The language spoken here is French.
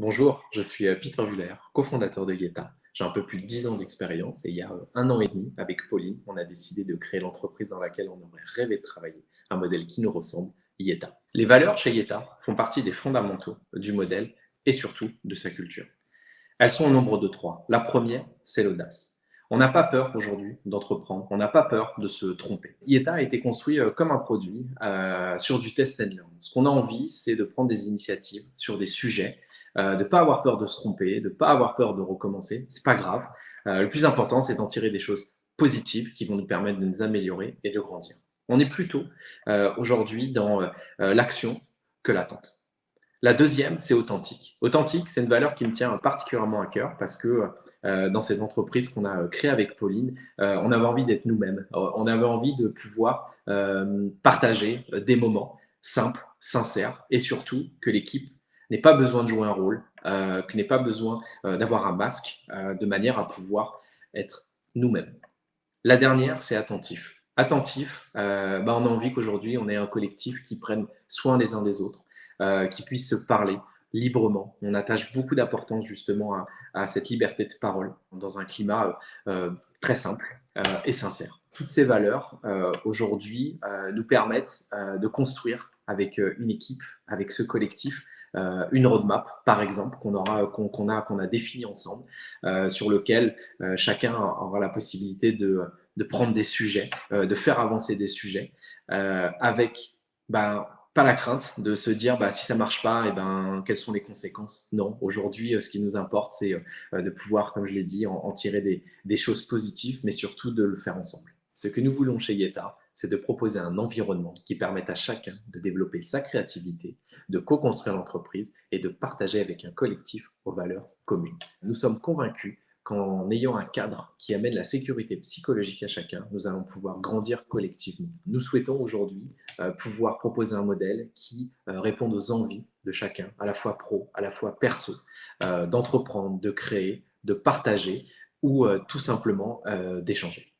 Bonjour, je suis Peter Vuller, cofondateur de Yeta. J'ai un peu plus de 10 ans d'expérience et il y a 1 an et demi, avec Pauline, on a décidé de créer l'entreprise dans laquelle on aurait rêvé de travailler, un modèle qui nous ressemble, Yeta. Les valeurs chez Yeta font partie des fondamentaux du modèle et surtout de sa culture. Elles sont au nombre de 3. La première, c'est l'audace. On n'a pas peur aujourd'hui d'entreprendre, on n'a pas peur de se tromper. Yeta a été construit comme un produit sur du test and learn. Ce qu'on a envie, c'est de prendre des initiatives sur des sujets, de ne pas avoir peur de se tromper, de ne pas avoir peur de recommencer. C'est pas grave. Le plus important, c'est d'en tirer des choses positives qui vont nous permettre de nous améliorer et de grandir. On est plutôt aujourd'hui dans l'action que l'attente. La deuxième, c'est authentique. Authentique, c'est une valeur qui me tient particulièrement à cœur parce que dans cette entreprise qu'on a créée avec Pauline, on avait envie d'être nous-mêmes. On avait envie de pouvoir partager des moments simples, sincères et surtout que l'équipe n'ait pas besoin de jouer un rôle, que n'ait pas besoin d'avoir un masque de manière à pouvoir être nous-mêmes. La dernière, c'est attentif. Attentif, on a envie qu'aujourd'hui, on ait un collectif qui prenne soin les uns des autres, qui puisse se parler librement. On attache beaucoup d'importance justement à cette liberté de parole dans un climat très simple et sincère. Toutes ces valeurs, aujourd'hui, nous permettent de construire avec une équipe, avec ce collectif, une roadmap, par exemple, qu'on a définie ensemble, sur lequel chacun aura la possibilité de prendre des sujets, de faire avancer des sujets, avec pas la crainte de se dire si ça marche pas, quelles sont les conséquences. Non, aujourd'hui, ce qui nous importe, c'est de pouvoir, comme je l'ai dit, en tirer des choses positives, mais surtout de le faire ensemble. Ce que nous voulons chez Yeta, c'est de proposer un environnement qui permette à chacun de développer sa créativité, de co-construire l'entreprise et de partager avec un collectif aux valeurs communes. Nous sommes convaincus qu'en ayant un cadre qui amène la sécurité psychologique à chacun, nous allons pouvoir grandir collectivement. Nous souhaitons aujourd'hui pouvoir proposer un modèle qui réponde aux envies de chacun, à la fois pro, à la fois perso, d'entreprendre, de créer, de partager ou tout simplement d'échanger.